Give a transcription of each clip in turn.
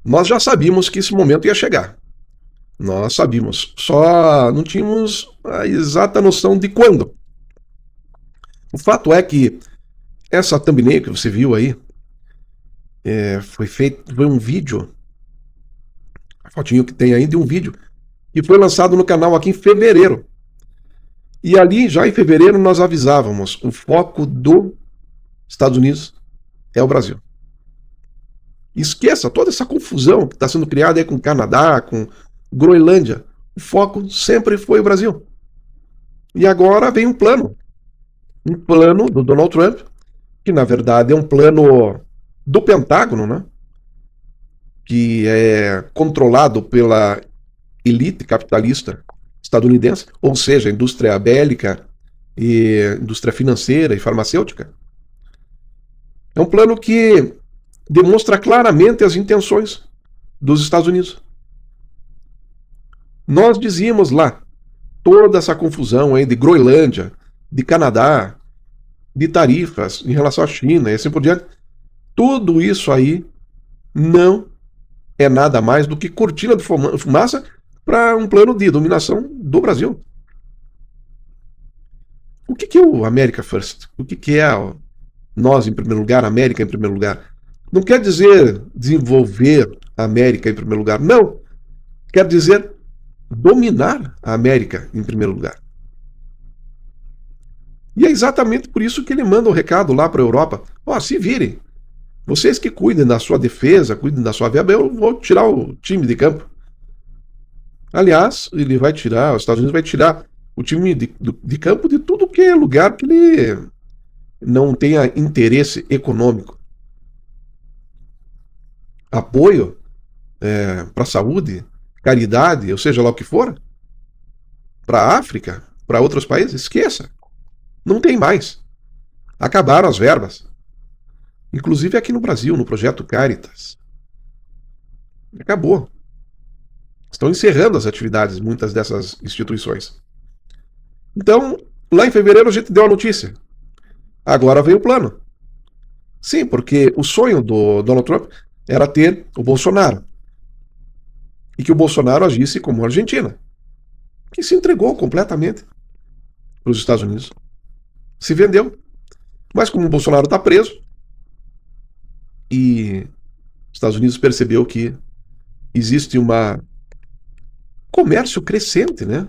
Nós já sabíamos que esse momento ia chegar. Nós sabíamos, só não tínhamos a exata noção de quando. O fato é que essa thumbnail que você viu aí foi um vídeo, a fotinho que tem aí de um vídeo, que foi lançado no canal aqui em fevereiro. E ali, já em fevereiro, nós avisávamos, o foco dos Estados Unidos é o Brasil. Esqueça toda essa confusão que está sendo criada aí com o Canadá, com Groenlândia. O foco sempre foi o Brasil. E agora vem um plano do Donald Trump, que na verdade é um plano do Pentágono, né? Que é controlado pela elite capitalista estadunidense, ou seja, indústria bélica e indústria financeira e farmacêutica. É um plano que demonstra claramente as intenções dos Estados Unidos. Nós dizíamos lá, toda essa confusão aí de Groenlândia, de Canadá, de tarifas em relação à China e assim por diante, tudo isso aí não é nada mais do que cortina de fumaça para um plano de dominação do Brasil. O que é o America First? O que é nós em primeiro lugar, a América em primeiro lugar? Não quer dizer desenvolver a América em primeiro lugar, não. Quer dizer dominar a América em primeiro lugar. E é exatamente por isso que ele manda um recado lá para a Europa. Se virem. Vocês que cuidem da sua defesa, cuidem da sua verba, eu vou tirar o time de campo. Aliás, ele vai tirar, os Estados Unidos vai tirar o time de campo de tudo que é lugar que ele não tenha interesse econômico. Apoio para a saúde, caridade, ou seja lá o que for, para a África, para outros países, esqueça. Não tem mais. Acabaram as verbas. Inclusive aqui no Brasil, no projeto Caritas. Acabou. Estão encerrando as atividades, muitas dessas instituições. Então, lá em fevereiro a gente deu a notícia. Agora veio o plano. Sim, porque o sonho do Donald Trump era ter o Bolsonaro. E que o Bolsonaro agisse como a Argentina, que se entregou completamente para os Estados Unidos. Se vendeu. Mas como o Bolsonaro está preso, e os Estados Unidos percebeu que existe um comércio crescente, né,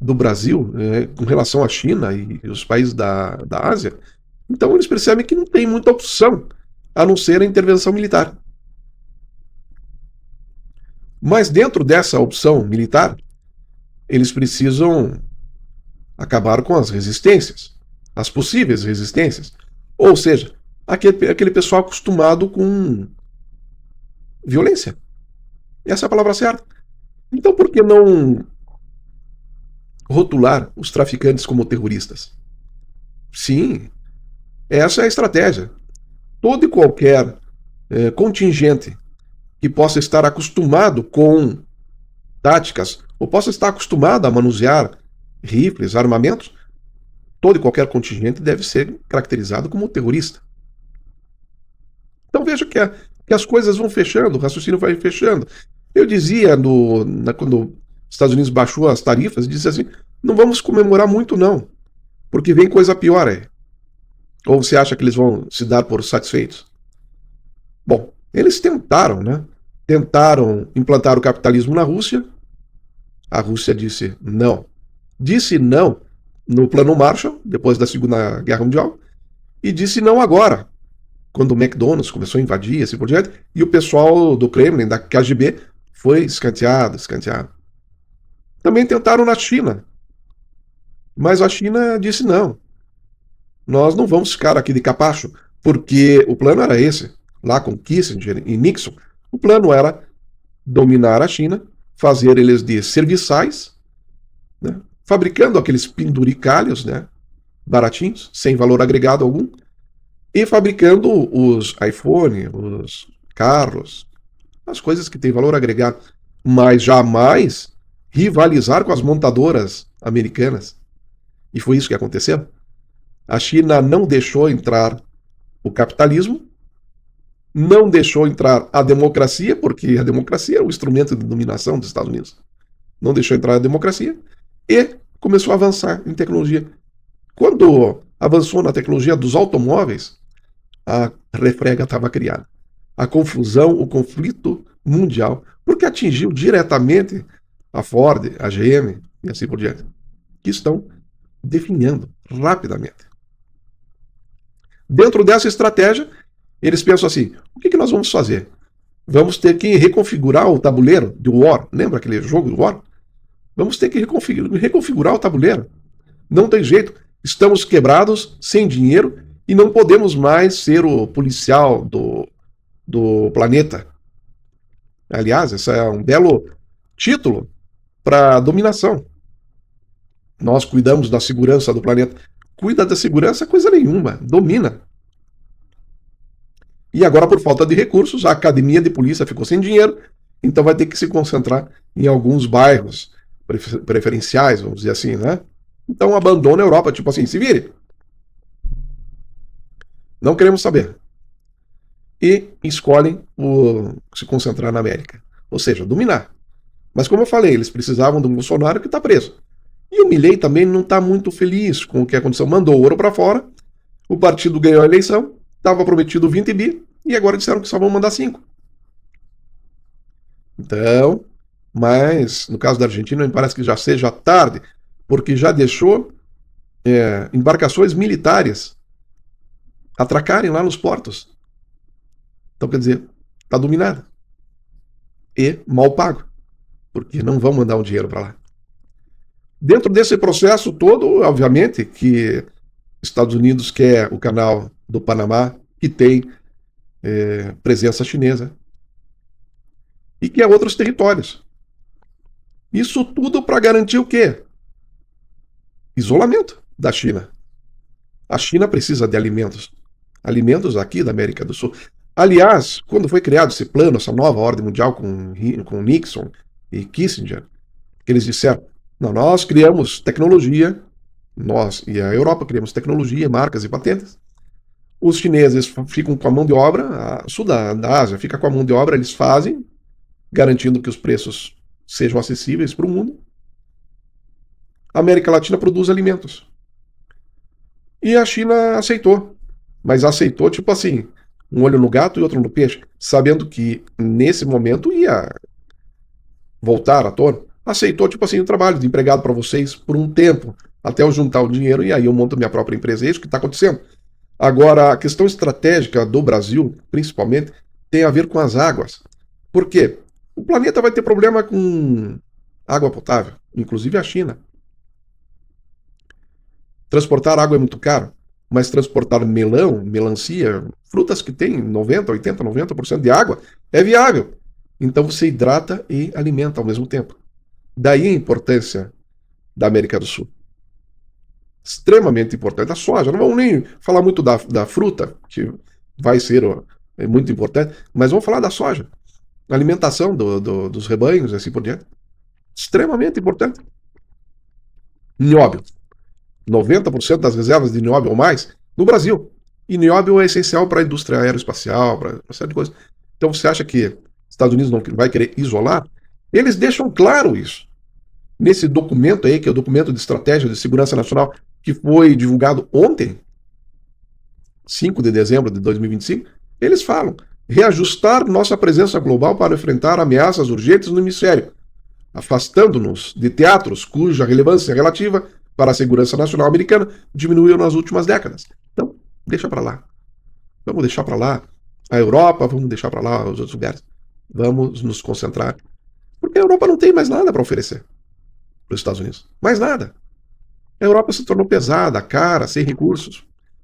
do Brasil com relação à China e os países da Ásia, então eles percebem que não tem muita opção a não ser a intervenção militar. Mas dentro dessa opção militar, eles precisam acabar com as resistências, as possíveis resistências. Ou seja, aquele pessoal acostumado com violência. Essa é a palavra certa. Então por que não rotular os traficantes como terroristas? Sim, essa é a estratégia. Todo e qualquer contingente que possa estar acostumado com táticas, ou possa estar acostumado a manusear rifles, armamentos, todo e qualquer contingente deve ser caracterizado como terrorista. Então veja que as coisas vão fechando, o raciocínio vai fechando. Eu dizia, quando os Estados Unidos baixou as tarifas, disse assim, não vamos comemorar muito não, porque vem coisa pior aí. Ou você acha que eles vão se dar por satisfeitos? Bom, eles tentaram, né? Tentaram implantar o capitalismo na Rússia. A Rússia disse não. Disse não no Plano Marshall, depois da Segunda Guerra Mundial, e disse não agora, quando o McDonald's começou a invadir, assim por diante, e o pessoal do Kremlin, da KGB, foi escanteado. Também tentaram na China, mas a China disse não. Nós não vamos ficar aqui de capacho, porque o plano era esse, lá com Kissinger e Nixon. O plano era dominar a China, fazer eles de serviçais, né, fabricando aqueles penduricalhos, né, baratinhos, sem valor agregado algum, e fabricando os iPhone, os carros, as coisas que têm valor agregado, mas jamais rivalizar com as montadoras americanas. E foi isso que aconteceu. A China não deixou entrar o capitalismo, não deixou entrar a democracia, porque a democracia é o instrumento de dominação dos Estados Unidos. Não deixou entrar a democracia e começou a avançar em tecnologia. Quando avançou na tecnologia dos automóveis, a refrega estava criada. A confusão, o conflito mundial, porque atingiu diretamente a Ford, a GM e assim por diante, que estão definhando rapidamente. Dentro dessa estratégia, eles pensam assim: o que nós vamos fazer? Vamos ter que reconfigurar o tabuleiro de War. Lembra aquele jogo do War? Vamos ter que reconfigurar o tabuleiro. Não tem jeito. Estamos quebrados, sem dinheiro, e não podemos mais ser o policial do planeta. Aliás, esse é um belo título para dominação. Nós cuidamos da segurança do planeta. Cuida da segurança, coisa nenhuma. Domina. E agora, por falta de recursos, a academia de polícia ficou sem dinheiro, então vai ter que se concentrar em alguns bairros preferenciais, vamos dizer assim, né? Então abandona a Europa, tipo assim, se vire. Não queremos saber. E escolhem se concentrar na América. Ou seja, dominar. Mas como eu falei, eles precisavam do Bolsonaro que está preso. E o Milei também não está muito feliz com o que aconteceu. Mandou ouro para fora, o partido ganhou a eleição, estava prometido 20 bi, e agora disseram que só vão mandar 5. Então, mas no caso da Argentina, me parece que já seja tarde, porque já deixou embarcações militares atracarem lá nos portos. Então, quer dizer, está dominada. E mal pago, porque não vão mandar o dinheiro para lá. Dentro desse processo todo, obviamente, que Estados Unidos quer o canal do Panamá, que tem presença chinesa, e quer outros territórios. Isso tudo para garantir o quê? Isolamento da China. A China precisa de alimentos. Alimentos aqui da América do Sul. Aliás, quando foi criado esse plano, essa nova ordem mundial com Nixon e Kissinger, eles disseram: não, nós criamos tecnologia, nós e a Europa criamos tecnologia, marcas e patentes. Os chineses ficam com a mão de obra, a sul da Ásia fica com a mão de obra, eles fazem, garantindo que os preços sejam acessíveis para o mundo. A América Latina produz alimentos. E a China aceitou. Mas aceitou, tipo assim, um olho no gato e outro no peixe, sabendo que nesse momento ia voltar à tona. Aceitou, tipo assim, o trabalho de empregado para vocês por um tempo, até eu juntar o dinheiro e aí eu monto minha própria empresa. É isso que está acontecendo. Agora, a questão estratégica do Brasil, principalmente, tem a ver com as águas. Por quê? O planeta vai ter problema com água potável, inclusive a China. Transportar água é muito caro, mas transportar melão, melancia, frutas que têm 90, 80, 90% de água, é viável. Então você hidrata e alimenta ao mesmo tempo. Daí a importância da América do Sul. Extremamente importante. A soja, não vamos nem falar muito da fruta, que vai ser muito importante, mas vamos falar da soja. A alimentação dos rebanhos e assim por diante. Extremamente importante. Nióbio. 90% das reservas de nióbio ou mais no Brasil. E nióbio é essencial para a indústria aeroespacial, para uma série de coisas. Então você acha que Estados Unidos não vai querer isolar? Eles deixam claro isso. Nesse documento aí, que é o documento de estratégia de segurança nacional, que foi divulgado ontem, 5 de dezembro de 2025, eles falam: reajustar nossa presença global para enfrentar ameaças urgentes no hemisfério, afastando-nos de teatros cuja relevância relativa para a segurança nacional americana diminuiu nas últimas décadas. Então, deixa para lá. Vamos deixar para lá a Europa, vamos deixar para lá os outros lugares. Vamos nos concentrar. Porque a Europa não tem mais nada para oferecer para os Estados Unidos. Mais nada. A Europa se tornou pesada, cara, sem recursos.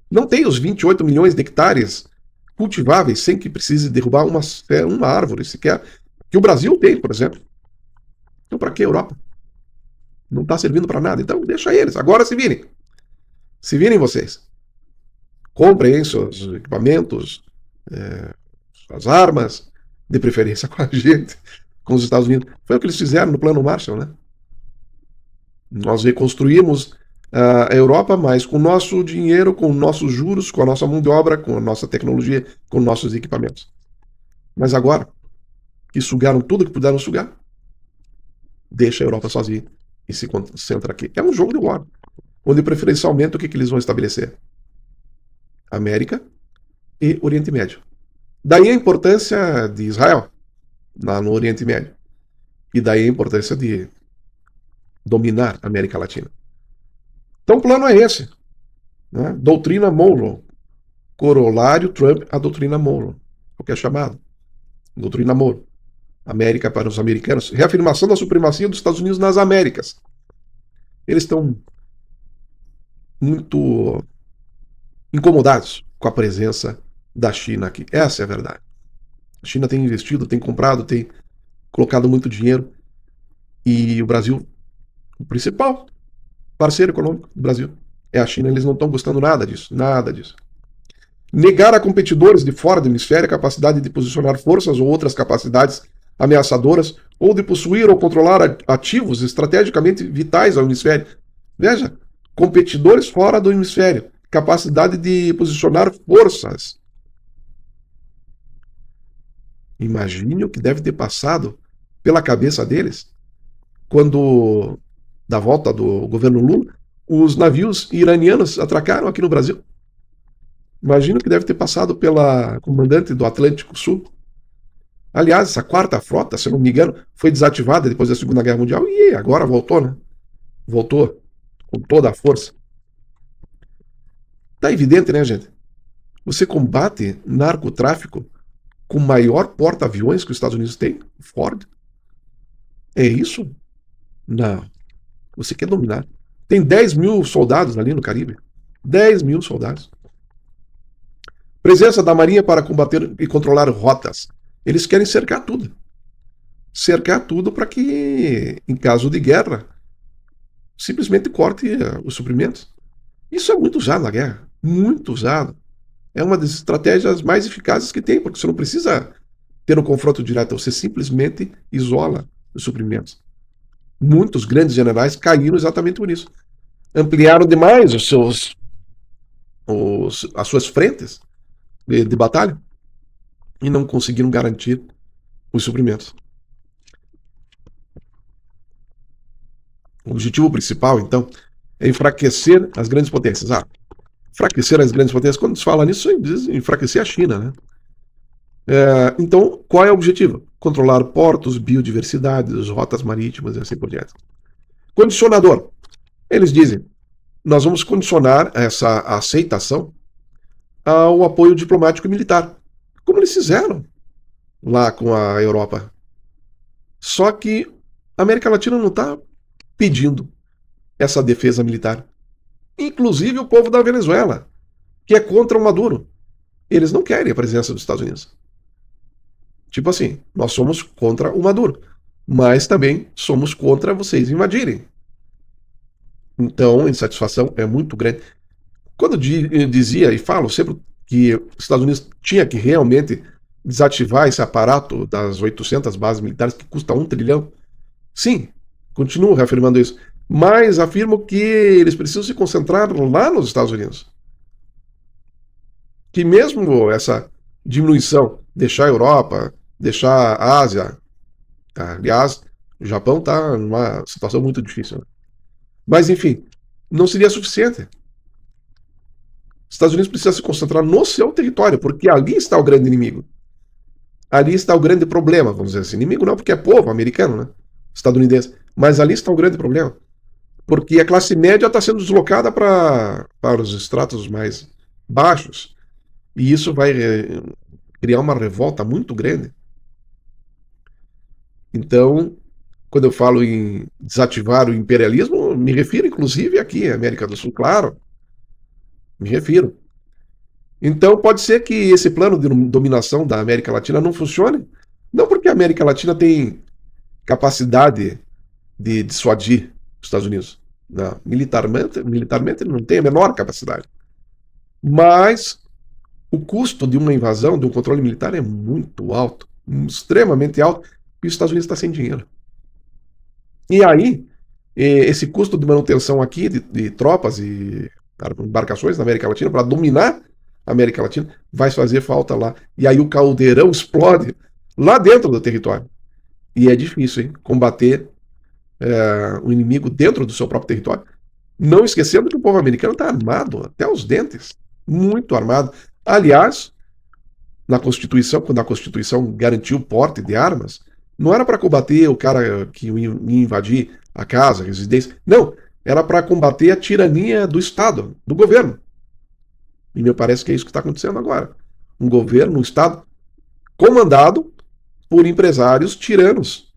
Não tem os 28 milhões de hectares cultiváveis sem que precise derrubar uma árvore sequer. Que o Brasil tem, por exemplo. Então, para que a Europa? Não está servindo para nada. Então, deixa eles. Agora se virem. Se virem vocês. Comprem seus equipamentos, as armas, de preferência com a gente, com os Estados Unidos. Foi o que eles fizeram no Plano Marshall, né? Nós reconstruímos a Europa, mas com o nosso dinheiro, com nossos juros, com a nossa mão de obra, com a nossa tecnologia, com nossos equipamentos. Mas agora que sugaram tudo que puderam sugar, deixa a Europa sozinha e se concentra aqui. É um jogo de war, onde preferencialmente o que eles vão estabelecer? América e Oriente Médio. Daí a importância de Israel no Oriente Médio. E daí a importância de dominar a América Latina. Então o plano é esse. Né? Doutrina Monroe. Corolário Trump à doutrina Monroe. O que é chamado. Doutrina Monroe. América para os americanos. Reafirmação da supremacia dos Estados Unidos nas Américas. Eles estão muito incomodados com a presença da China aqui. Essa é a verdade. A China tem investido, tem comprado, tem colocado muito dinheiro. E o Brasil, o principal parceiro econômico do Brasil, é a China. Eles não estão gostando nada disso. Nada disso. Negar a competidores de fora do hemisfério a capacidade de posicionar forças ou outras capacidades ameaçadoras ou de possuir ou controlar ativos estrategicamente vitais ao hemisfério. Veja, competidores fora do hemisfério, capacidade de posicionar forças. Imagine o que deve ter passado pela cabeça deles quando, da volta do governo Lula, os navios iranianos atracaram aqui no Brasil. Imagina o que deve ter passado pela comandante do Atlântico Sul. Aliás, essa quarta frota, se não me engano, foi desativada depois da Segunda Guerra Mundial e agora voltou, né? Voltou com toda a força. Tá evidente, né, gente? Você combate narcotráfico com o maior porta-aviões que os Estados Unidos tem, Ford. É isso? Não. Você quer dominar. Tem 10 mil soldados ali no Caribe. 10 mil soldados. Presença da Marinha para combater e controlar rotas. Eles querem cercar tudo. Cercar tudo para que, em caso de guerra, simplesmente corte os suprimentos. Isso é muito usado na guerra. Muito usado. É uma das estratégias mais eficazes que tem, porque você não precisa ter um confronto direto, você simplesmente isola os suprimentos. Muitos grandes generais caíram exatamente por isso. Ampliaram demais as suas frentes de batalha e não conseguiram garantir os suprimentos. O objetivo principal, então, é enfraquecer as grandes potências. Enfraquecer as grandes potências, quando se fala nisso, diz enfraquecer a China, né? Então, qual é o objetivo? Controlar portos, biodiversidade, rotas marítimas e assim por diante. Condicionador. Eles dizem, nós vamos condicionar essa aceitação ao apoio diplomático e militar, como eles fizeram lá com a Europa. Só que a América Latina não está pedindo essa defesa militar. Inclusive o povo da Venezuela, que é contra o Maduro. Eles não querem a presença dos Estados Unidos. Tipo assim, nós somos contra o Maduro, mas também somos contra vocês invadirem. Então, a insatisfação é muito grande. Quando dizia e falo sempre que os Estados Unidos tinha que realmente desativar esse aparato das 800 bases militares que custa 1 trilhão, sim, continuo reafirmando isso, mas afirmo que eles precisam se concentrar lá nos Estados Unidos. Que mesmo essa diminuição, deixar a Europa, deixar a Ásia, aliás, o Japão está numa situação muito difícil, né? Mas enfim, não seria suficiente. Os Estados Unidos precisam se concentrar no seu território, porque ali está o grande inimigo. Ali está o grande problema, vamos dizer assim. Inimigo não, porque é povo americano, né? Estadunidense. Mas ali está o grande problema. Porque a classe média está sendo deslocada para os estratos mais baixos. E isso vai criar uma revolta muito grande. Então, quando eu falo em desativar o imperialismo, me refiro inclusive aqui, à América do Sul, claro. Me refiro. Então, pode ser que esse plano de dominação da América Latina não funcione. Não porque a América Latina tem capacidade de dissuadir os Estados Unidos. Não, militarmente ele não tem a menor capacidade. Mas o custo de uma invasão, de um controle militar é muito alto, extremamente alto, e os Estados Unidos está sem dinheiro. E aí, esse custo de manutenção aqui de tropas e embarcações na América Latina para dominar a América Latina vai fazer falta lá. E aí o caldeirão explode lá dentro do território. E é difícil, hein? Combater o inimigo dentro do seu próprio território. Não esquecendo que o povo americano está armado até os dentes. Muito armado. Aliás, na Constituição, quando a Constituição garantiu o porte de armas, não era para combater o cara que ia invadir a casa, a residência. Não, era para combater a tirania do Estado, do governo. E me parece que é isso que está acontecendo agora. Um governo, um Estado comandado por empresários tiranos.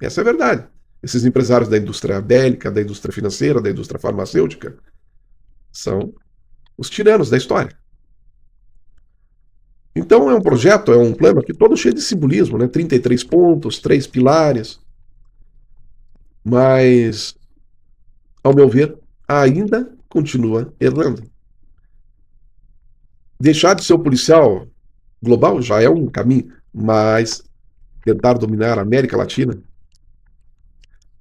Essa é a verdade. Esses empresários da indústria bélica, da indústria financeira, da indústria farmacêutica, são os tiranos da história. Então é um projeto, é um plano aqui todo cheio de simbolismo, né? 33 pontos, 3 pilares. Mas, ao meu ver, ainda continua errando. Deixar de ser o policial global já é um caminho, mas tentar dominar a América Latina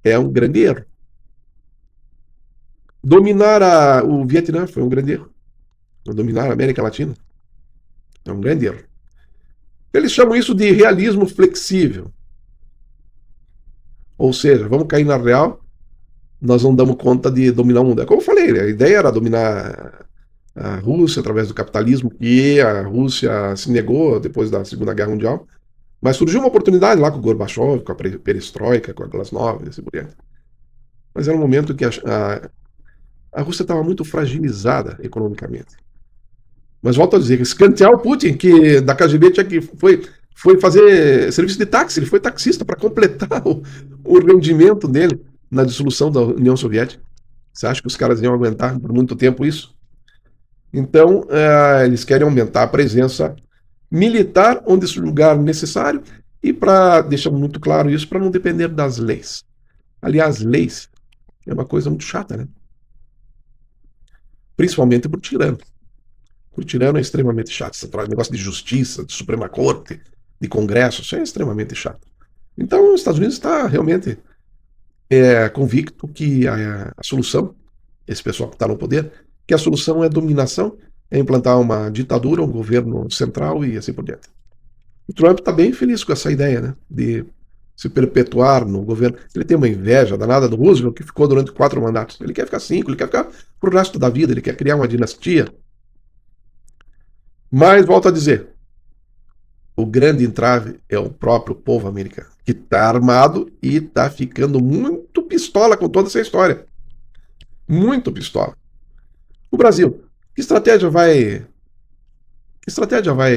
é um grande erro. Dominar o Vietnã foi um grande erro. Dominar a América Latina é um grande erro. Eles chamam isso de realismo flexível. Ou seja, vamos cair na real, nós não damos conta de dominar o mundo. É como eu falei, a ideia era dominar a Rússia através do capitalismo, que a Rússia se negou depois da Segunda Guerra Mundial. Mas surgiu uma oportunidade lá com o Gorbachev, com a Perestroika, com a Glasnost, e assim por diante. Mas era um momento que a Rússia estava muito fragilizada economicamente. Mas volto a dizer, escantear o Putin, que da KGB tinha que foi fazer serviço de táxi, ele foi taxista para completar o rendimento dele na dissolução da União Soviética. Você acha que os caras iam aguentar por muito tempo isso? Então, eles querem aumentar a presença militar onde esse lugar necessário e para deixar muito claro isso, para não depender das leis. Aliás, leis é uma coisa muito chata, né? Principalmente para o tirano. O tirano é extremamente chato. Esse negócio de justiça, de Suprema Corte, de Congresso, isso é extremamente chato. Então, os Estados Unidos está realmente convicto que a solução, esse pessoal que está no poder, que a solução é dominação, é implantar uma ditadura, um governo central e assim por diante. O Trump está bem feliz com essa ideia, né, de se perpetuar no governo. Ele tem uma inveja danada do Roosevelt, que ficou durante 4 mandatos. Ele quer ficar 5, ele quer ficar pro resto da vida, ele quer criar uma dinastia. Mas, volto a dizer, o grande entrave é o próprio povo americano, que está armado e está ficando muito pistola com toda essa história. Muito pistola. O Brasil, que estratégia vai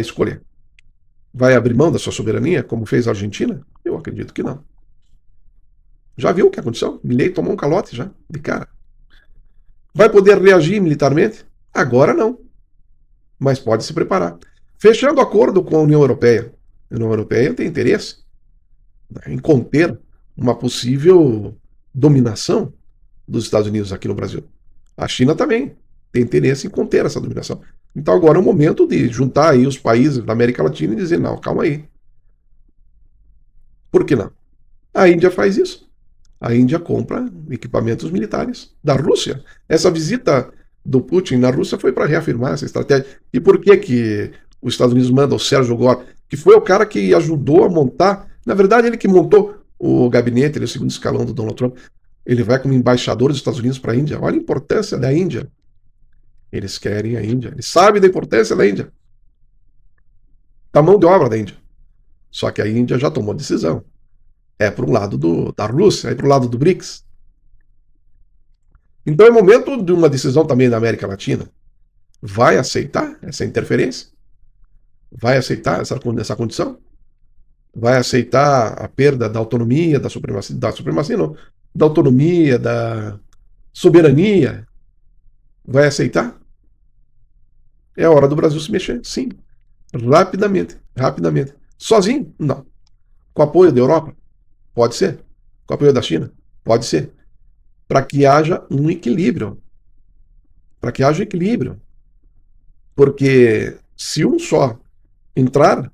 escolher? Vai abrir mão da sua soberania, como fez a Argentina? Eu acredito que não. Já viu o que aconteceu? Milei tomou um calote já, de cara. Vai poder reagir militarmente? Agora não. Mas pode se preparar. Fechando acordo com a União Europeia. A União Europeia tem interesse em conter uma possível dominação dos Estados Unidos aqui no Brasil. A China também tem interesse em conter essa dominação. Então agora é o momento de juntar aí os países da América Latina e dizer, não, calma aí. Por que não? A Índia faz isso. A Índia compra equipamentos militares da Rússia. Essa visita do Putin na Rússia foi para reafirmar essa estratégia. E por que os Estados Unidos mandam o Sérgio Gore, que foi o cara que ajudou a montar, na verdade ele que montou o gabinete, ele é o segundo escalão do Donald Trump, ele vai como embaixador dos Estados Unidos para a Índia. Olha a importância da Índia. Eles querem a Índia, eles sabem da importância da Índia, da mão de obra da Índia. Só que a Índia já tomou decisão. É para o lado da Rússia, é para o lado do BRICS. Então é momento de uma decisão também da América Latina. Vai aceitar essa interferência? Vai aceitar essa condição? Vai aceitar a perda da autonomia, da supremacia não, da autonomia, da soberania? Vai aceitar? É hora do Brasil se mexer, sim. Rapidamente, rapidamente. Sozinho? Não. Com apoio da Europa? Pode ser. Com apoio da China? Pode ser. Para que haja um equilíbrio. Para que haja equilíbrio. Porque se um só entrar,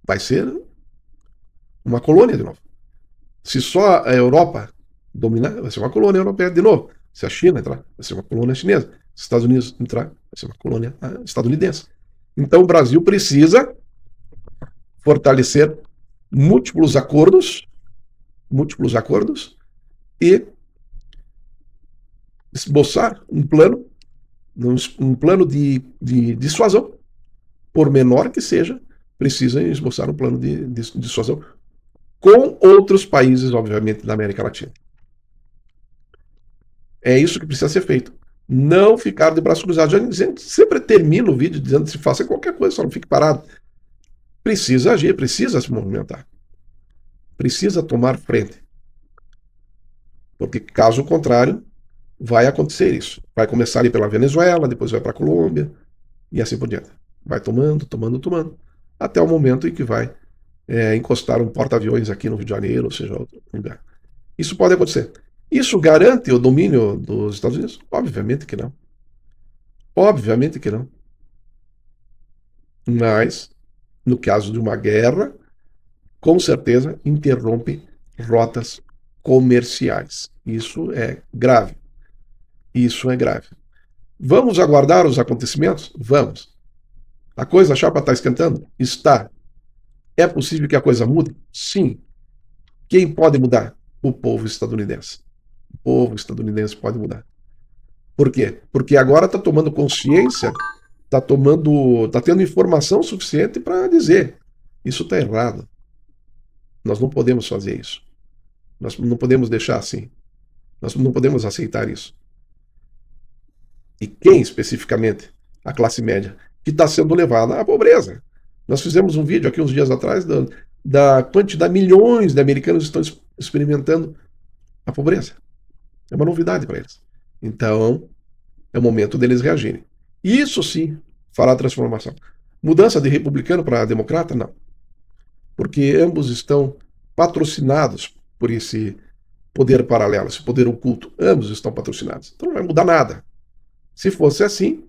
vai ser uma colônia de novo. Se só a Europa dominar, vai ser uma colônia europeia de novo. Se a China entrar, vai ser uma colônia chinesa. Se os Estados Unidos entrar, vai ser uma colônia estadunidense. Então o Brasil precisa fortalecer múltiplos acordos e esboçar um plano de dissuasão, por menor que seja, precisa esboçar um plano de dissuasão com outros países, obviamente, da América Latina. É isso que precisa ser feito. Não ficar de braços cruzados. Sempre termino o vídeo dizendo que se faça qualquer coisa, só não fique parado. Precisa agir, precisa se movimentar. Precisa tomar frente. Porque, caso contrário, vai acontecer isso. Vai começar ali pela Venezuela, depois vai para a Colômbia, e assim por diante. Vai tomando, até o momento em que vai encostar um porta-aviões aqui no Rio de Janeiro, ou seja, outro lugar. Isso pode acontecer. Isso garante o domínio dos Estados Unidos? Obviamente que não. Obviamente que não. Mas, no caso de uma guerra, com certeza interrompe rotas comerciais. Isso é grave. Isso é grave. Vamos aguardar os acontecimentos? Vamos. A chapa está esquentando? Está. É possível que a coisa mude? Sim. Quem pode mudar? O povo estadunidense. O povo estadunidense pode mudar. Por quê? Porque agora está tomando consciência, está tendo informação suficiente para dizer: isso está errado. Nós não podemos fazer isso. Nós não podemos deixar assim. Nós não podemos aceitar isso. E quem especificamente? A classe média, que está sendo levada à pobreza. Nós fizemos um vídeo aqui uns dias atrás da quantidade, milhões de americanos estão experimentando a pobreza. É uma novidade para eles. Então, é o momento deles reagirem. Isso sim fará transformação. Mudança de republicano para democrata? Não. Porque ambos estão patrocinados por esse poder paralelo, esse poder oculto. Ambos estão patrocinados. Então não vai mudar nada. Se fosse assim,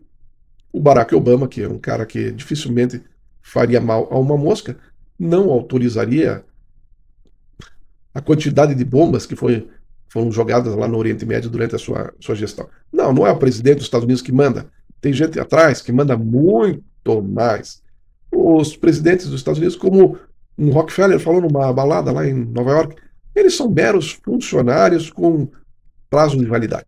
o Barack Obama, que é um cara que dificilmente faria mal a uma mosca, não autorizaria a quantidade de bombas que foram jogadas lá no Oriente Médio durante a sua gestão. Não é o presidente dos Estados Unidos que manda. Tem gente atrás que manda muito mais. Os presidentes dos Estados Unidos, como um Rockefeller falou numa balada lá em Nova York, eles são meros funcionários com prazo de validade.